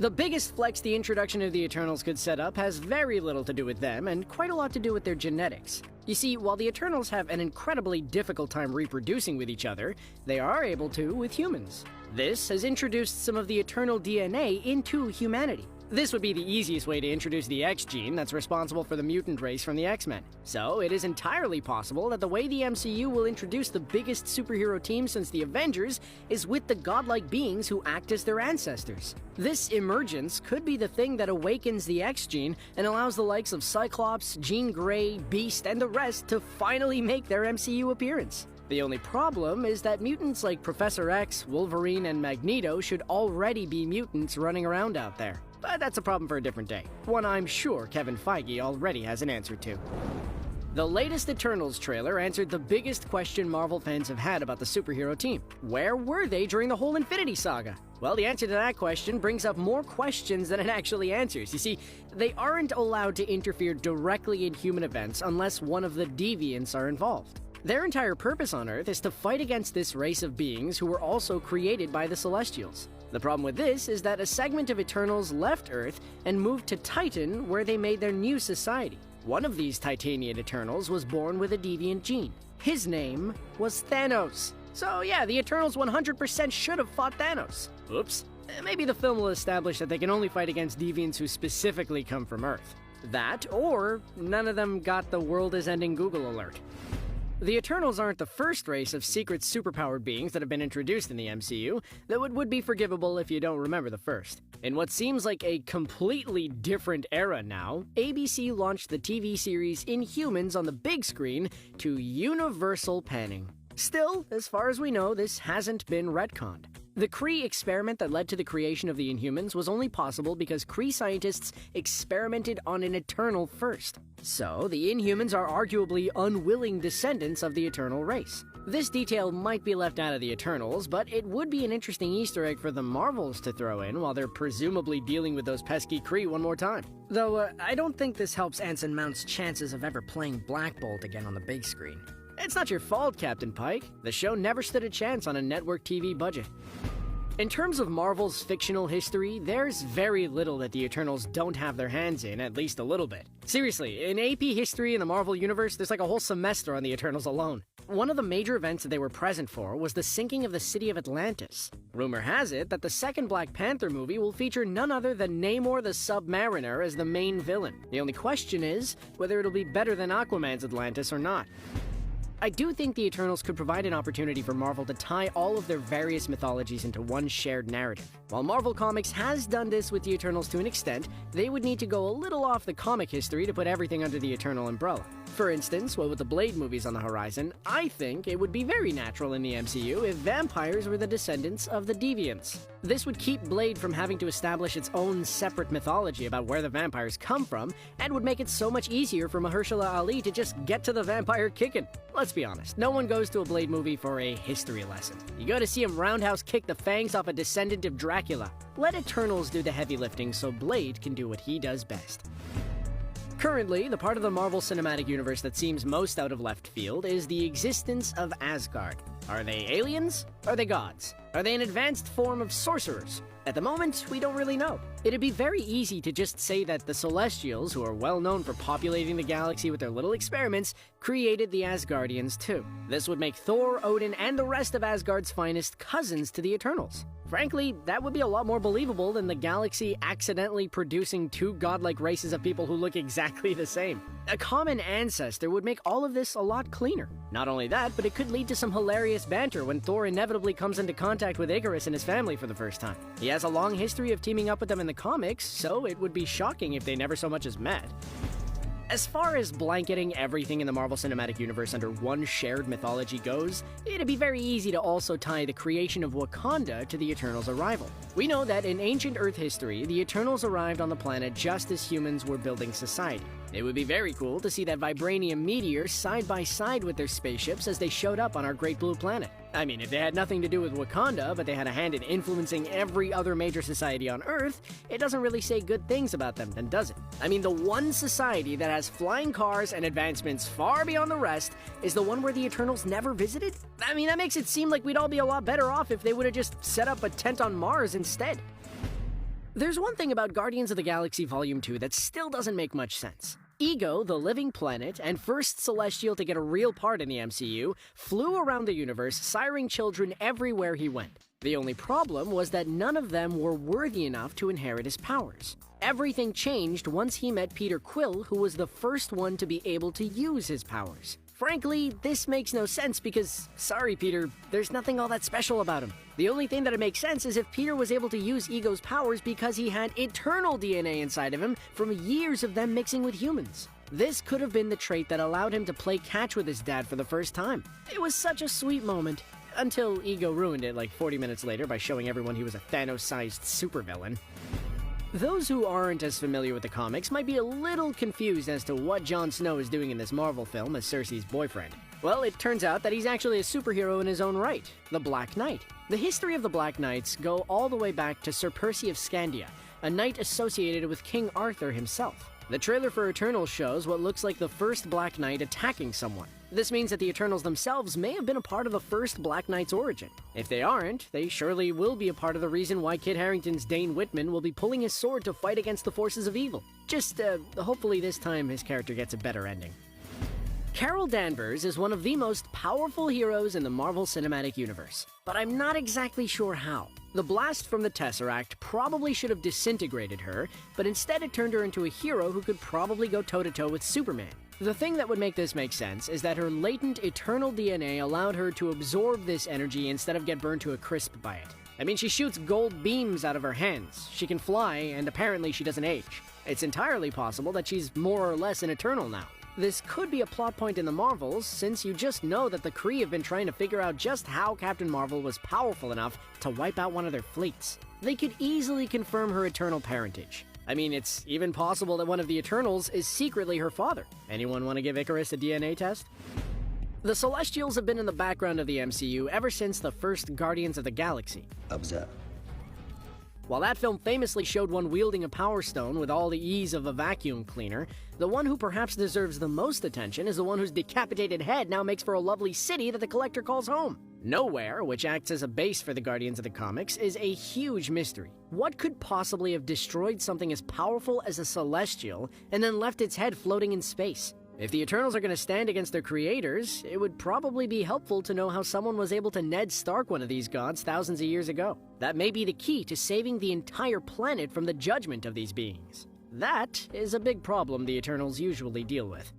The biggest flex the introduction of the Eternals could set up has very little to do with them and quite a lot to do with their genetics. You see, while the Eternals have an incredibly difficult time reproducing with each other, they are able to with humans. This has introduced some of the Eternal DNA into humanity. This would be the easiest way to introduce the X gene that's responsible for the mutant race from the X-Men. So, it is entirely possible that the way the MCU will introduce the biggest superhero team since the Avengers is with the godlike beings who act as their ancestors. This emergence could be the thing that awakens the X gene and allows the likes of Cyclops, Jean Grey, Beast, and the rest to finally make their MCU appearance. The only problem is that mutants like Professor X, Wolverine, and Magneto should already be mutants running around out there. But that's a problem for a different day, one I'm sure Kevin Feige already has an answer to. The latest Eternals trailer answered the biggest question Marvel fans have had about the superhero team. Where were they during the whole Infinity Saga? Well, the answer to that question brings up more questions than it actually answers. You see, they aren't allowed to interfere directly in human events unless one of the deviants are involved. Their entire purpose on Earth is to fight against this race of beings who were also created by the Celestials. The problem with this is that a segment of Eternals left Earth and moved to Titan, where they made their new society. One of these Titanian Eternals was born with a deviant gene. His name was Thanos. So yeah, the Eternals 100% should have fought Thanos. Oops. Maybe the film will establish that they can only fight against deviants who specifically come from Earth. That, or none of them got the world is ending Google alert. The Eternals aren't the first race of secret superpowered beings that have been introduced in the MCU, though it would be forgivable if you don't remember the first. In what seems like a completely different era now, ABC launched the TV series Inhumans on the big screen to universal panning. Still, as far as we know, this hasn't been retconned. The Kree experiment that led to the creation of the Inhumans was only possible because Kree scientists experimented on an Eternal first. So, the Inhumans are arguably unwilling descendants of the Eternal race. This detail might be left out of the Eternals, but it would be an interesting Easter egg for the Marvels to throw in while they're presumably dealing with those pesky Kree one more time. Though, I don't think this helps Anson Mount's chances of ever playing Black Bolt again on the big screen. It's not your fault, Captain Pike. The show never stood a chance on a network TV budget. In terms of Marvel's fictional history, there's very little that the Eternals don't have their hands in, at least a little bit. Seriously, in AP history in the Marvel Universe, there's like a whole semester on the Eternals alone. One of the major events that they were present for was the sinking of the city of Atlantis. Rumor has it that the second Black Panther movie will feature none other than Namor the Submariner as the main villain. The only question is whether it'll be better than Aquaman's Atlantis or not. I do think the Eternals could provide an opportunity for Marvel to tie all of their various mythologies into one shared narrative. While Marvel Comics has done this with the Eternals to an extent, they would need to go a little off the comic history to put everything under the Eternal umbrella. For instance, with the Blade movies on the horizon, I think it would be very natural in the MCU if vampires were the descendants of the Deviants. This would keep Blade from having to establish its own separate mythology about where the vampires come from, and would make it so much easier for Mahershala Ali to just get to the vampire kicking. Let's be honest, no one goes to a Blade movie for a history lesson. You go to see him roundhouse kick the fangs off a descendant of Dracula. Let Eternals do the heavy lifting so Blade can do what he does best. Currently, the part of the Marvel Cinematic Universe that seems most out of left field is the existence of Asgard. Are they aliens? Are they gods? Are they an advanced form of sorcerers? At the moment, we don't really know. It'd be very easy to just say that the Celestials, who are well known for populating the galaxy with their little experiments, created the Asgardians too. This would make Thor, Odin, and the rest of Asgard's finest cousins to the Eternals. Frankly, that would be a lot more believable than the galaxy accidentally producing two godlike races of people who look exactly the same. A common ancestor would make all of this a lot cleaner. Not only that, but it could lead to some hilarious banter when Thor inevitably comes into contact with Icarus and his family for the first time. He has a long history of teaming up with them in the comics, so it would be shocking if they never so much as met. As far as blanketing everything in the Marvel Cinematic Universe under one shared mythology goes, it'd be very easy to also tie the creation of Wakanda to the Eternals' arrival. We know that in ancient Earth history, the Eternals arrived on the planet just as humans were building society. It would be very cool to see that vibranium meteor side by side with their spaceships as they showed up on our Great Blue Planet. I mean, if they had nothing to do with Wakanda, but they had a hand in influencing every other major society on Earth, it doesn't really say good things about them, then does it? I mean, the one society that has flying cars and advancements far beyond the rest is the one where the Eternals never visited? I mean, that makes it seem like we'd all be a lot better off if they would have just set up a tent on Mars instead. There's one thing about Guardians of the Galaxy Volume 2 that still doesn't make much sense. Ego, the living planet, and first Celestial to get a real part in the MCU, flew around the universe, siring children everywhere he went. The only problem was that none of them were worthy enough to inherit his powers. Everything changed once he met Peter Quill, who was the first one to be able to use his powers. Frankly, this makes no sense because, sorry Peter, there's nothing all that special about him. The only thing that it makes sense is if Peter was able to use Ego's powers because he had eternal DNA inside of him from years of them mixing with humans. This could have been the trait that allowed him to play catch with his dad for the first time. It was such a sweet moment. Until Ego ruined it like 40 minutes later by showing everyone he was a Thanos-sized supervillain. Those who aren't as familiar with the comics might be a little confused as to what Jon Snow is doing in this Marvel film as Cersei's boyfriend. Well, it turns out that he's actually a superhero in his own right, the Black Knight. The history of the Black Knights go all the way back to Sir Percy of Scandia, a knight associated with King Arthur himself. The trailer for Eternals shows what looks like the first Black Knight attacking someone. This means that the Eternals themselves may have been a part of the first Black Knight's origin. If they aren't, they surely will be a part of the reason why Kit Harington's Dane Whitman will be pulling his sword to fight against the forces of evil. Just, hopefully this time his character gets a better ending. Carol Danvers is one of the most powerful heroes in the Marvel Cinematic Universe, but I'm not exactly sure how. The blast from the Tesseract probably should have disintegrated her, but instead it turned her into a hero who could probably go toe-to-toe with Superman. The thing that would make this make sense is that her latent eternal DNA allowed her to absorb this energy instead of get burned to a crisp by it. I mean, she shoots gold beams out of her hands, she can fly, and apparently she doesn't age. It's entirely possible that she's more or less an Eternal now. This could be a plot point in the Marvels, since you just know that the Kree have been trying to figure out just how Captain Marvel was powerful enough to wipe out one of their fleets. They could easily confirm her eternal parentage. I mean, it's even possible that one of the Eternals is secretly her father. Anyone want to give Icarus a DNA test? The Celestials have been in the background of the MCU ever since the first Guardians of the Galaxy. Observe. While that film famously showed one wielding a power stone with all the ease of a vacuum cleaner, the one who perhaps deserves the most attention is the one whose decapitated head now makes for a lovely city that the Collector calls home. Nowhere, which acts as a base for the Guardians of the comics, is a huge mystery. What could possibly have destroyed something as powerful as a Celestial and then left its head floating in space? If the Eternals are going to stand against their creators, it would probably be helpful to know how someone was able to Ned Stark one of these gods thousands of years ago. That may be the key to saving the entire planet from the judgment of these beings. That is a big problem the Eternals usually deal with.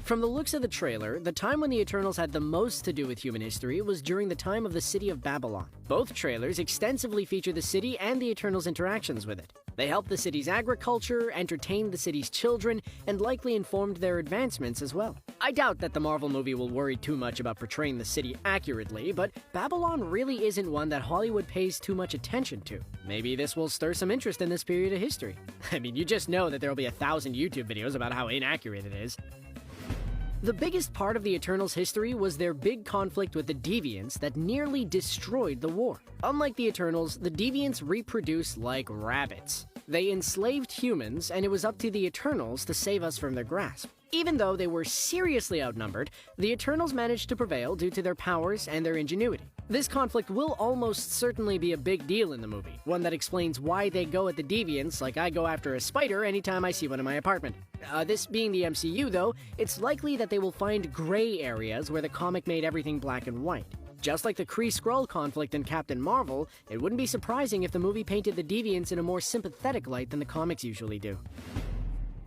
From the looks of the trailer, the time when the Eternals had the most to do with human history was during the time of the city of Babylon. Both trailers extensively feature the city and the Eternals' interactions with it. They helped the city's agriculture, entertained the city's children, and likely informed their advancements as well. I doubt that the Marvel movie will worry too much about portraying the city accurately, but Babylon really isn't one that Hollywood pays too much attention to. Maybe this will stir some interest in this period of history. I mean, you just know that there will be 1,000 YouTube videos about how inaccurate it is. The biggest part of the Eternals' history was their big conflict with the Deviants that nearly destroyed the war. Unlike the Eternals, the Deviants reproduce like rabbits. They enslaved humans, and it was up to the Eternals to save us from their grasp. Even though they were seriously outnumbered, the Eternals managed to prevail due to their powers and their ingenuity. This conflict will almost certainly be a big deal in the movie, one that explains why they go at the Deviants like I go after a spider anytime I see one in my apartment. This being the MCU though, it's likely that they will find gray areas where the comic made everything black and white. Just like the Kree-Skrull conflict in Captain Marvel, it wouldn't be surprising if the movie painted the Deviants in a more sympathetic light than the comics usually do.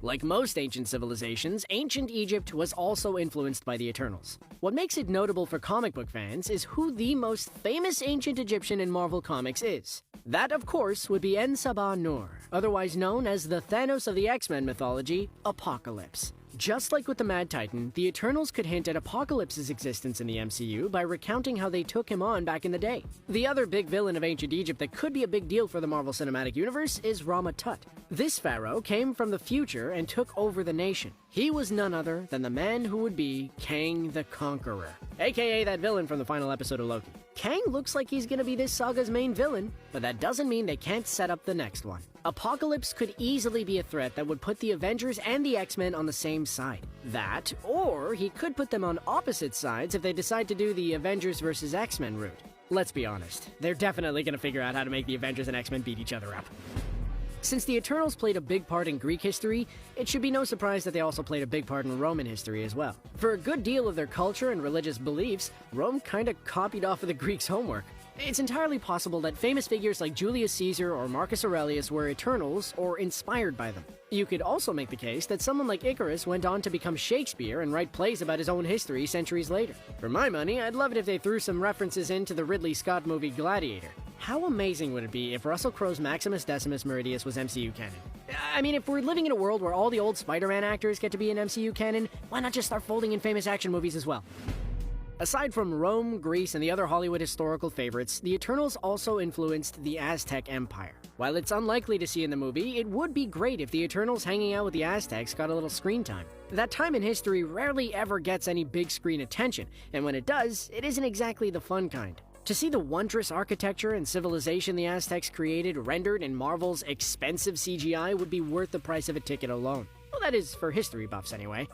Like most ancient civilizations, ancient Egypt was also influenced by the Eternals. What makes it notable for comic book fans is who the most famous ancient Egyptian in Marvel Comics is. That, of course, would be En-Sabah-Nur, otherwise known as the Thanos of the X-Men mythology, Apocalypse. Just like with the Mad Titan, the Eternals could hint at Apocalypse's existence in the MCU by recounting how they took him on back in the day. The other big villain of ancient Egypt that could be a big deal for the Marvel Cinematic Universe is Rama-Tut. This pharaoh came from the future and took over the nation. He was none other than the man who would be Kang the Conqueror, aka that villain from the final episode of Loki. Kang looks like he's gonna be this saga's main villain, but that doesn't mean they can't set up the next one. Apocalypse could easily be a threat that would put the Avengers and the X-Men on the same side. That, or he could put them on opposite sides if they decide to do the Avengers vs. X-Men route. Let's be honest, they're definitely gonna figure out how to make the Avengers and X-Men beat each other up. Since the Eternals played a big part in Greek history, it should be no surprise that they also played a big part in Roman history as well. For a good deal of their culture and religious beliefs, Rome kinda copied off of the Greeks' homework. It's entirely possible that famous figures like Julius Caesar or Marcus Aurelius were Eternals or inspired by them. You could also make the case that someone like Icarus went on to become Shakespeare and write plays about his own history centuries later. For my money, I'd love it if they threw some references into the Ridley Scott movie Gladiator. How amazing would it be if Russell Crowe's Maximus Decimus Meridius was MCU canon? I mean, if we're living in a world where all the old Spider-Man actors get to be in MCU canon, why not just start folding in famous action movies as well? Aside from Rome, Greece, and the other Hollywood historical favorites, the Eternals also influenced the Aztec Empire. While it's unlikely to see in the movie, it would be great if the Eternals hanging out with the Aztecs got a little screen time. That time in history rarely ever gets any big screen attention, and when it does, it isn't exactly the fun kind. To see the wondrous architecture and civilization the Aztecs created rendered in Marvel's expensive CGI would be worth the price of a ticket alone. Well, that is for history buffs anyway.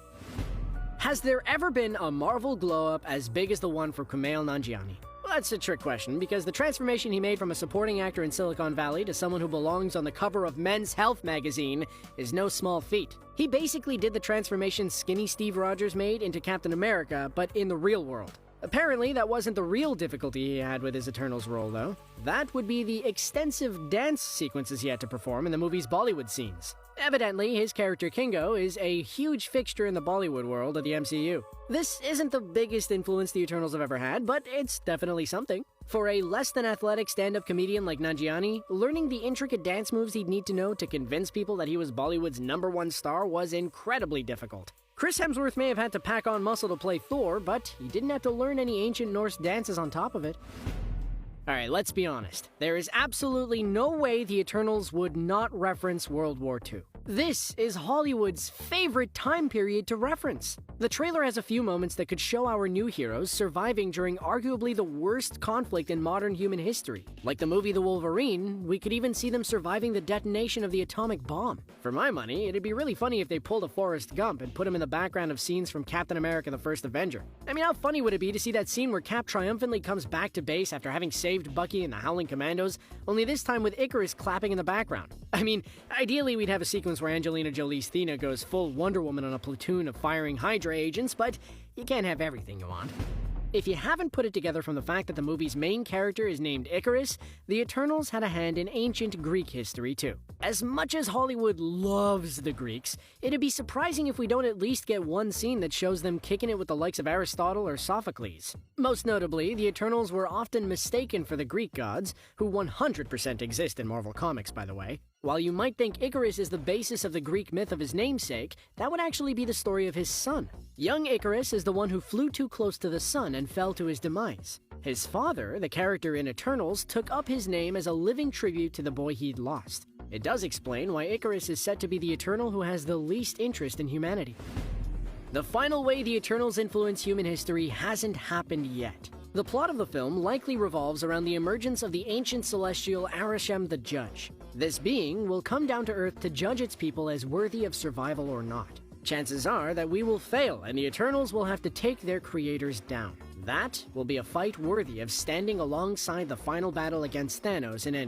Has there ever been a Marvel glow-up as big as the one for Kumail Nanjiani? Well, that's a trick question, because the transformation he made from a supporting actor in Silicon Valley to someone who belongs on the cover of Men's Health magazine is no small feat. He basically did the transformation skinny Steve Rogers made into Captain America, but in the real world. Apparently, that wasn't the real difficulty he had with his Eternals role, though. That would be the extensive dance sequences he had to perform in the movie's Bollywood scenes. Evidently, his character Kingo is a huge fixture in the Bollywood world of the MCU. This isn't the biggest influence the Eternals have ever had, but it's definitely something. For a less-than-athletic stand-up comedian like Nanjiani, learning the intricate dance moves he'd need to know to convince people that he was Bollywood's #1 star was incredibly difficult. Chris Hemsworth may have had to pack on muscle to play Thor, but he didn't have to learn any ancient Norse dances on top of it. Alright, let's be honest. There is absolutely no way the Eternals would not reference World War II. This is Hollywood's favorite time period to reference. The trailer has a few moments that could show our new heroes surviving during arguably the worst conflict in modern human history. Like the movie The Wolverine, we could even see them surviving the detonation of the atomic bomb. For my money, it'd be really funny if they pulled a Forrest Gump and put him in the background of scenes from Captain America: The First Avenger. I mean, how funny would it be to see that scene where Cap triumphantly comes back to base after having saved Bucky and the Howling Commandos, only this time with Icarus clapping in the background? I mean, ideally we'd have a sequence where Angelina Jolie's Thena goes full Wonder Woman on a platoon of firing Hydra agents, but you can't have everything you want. If you haven't put it together from the fact that the movie's main character is named Icarus, the Eternals had a hand in ancient Greek history too. As much as Hollywood loves the Greeks, it'd be surprising if we don't at least get one scene that shows them kicking it with the likes of Aristotle or Sophocles. Most notably, the Eternals were often mistaken for the Greek gods, who 100% exist in Marvel Comics, by the way. While you might think Icarus is the basis of the Greek myth of his namesake, that would actually be the story of his son. Young Icarus is the one who flew too close to the sun and fell to his demise. His father, the character in Eternals, took up his name as a living tribute to the boy he'd lost. It does explain why Icarus is said to be the Eternal who has the least interest in humanity. The final way the Eternals influence human history hasn't happened yet. The plot of the film likely revolves around the emergence of the ancient celestial Arishem the Judge. This being will come down to Earth to judge its people as worthy of survival or not. Chances are that we will fail, and the Eternals will have to take their creators down. That will be a fight worthy of standing alongside the final battle against Thanos in Endgame.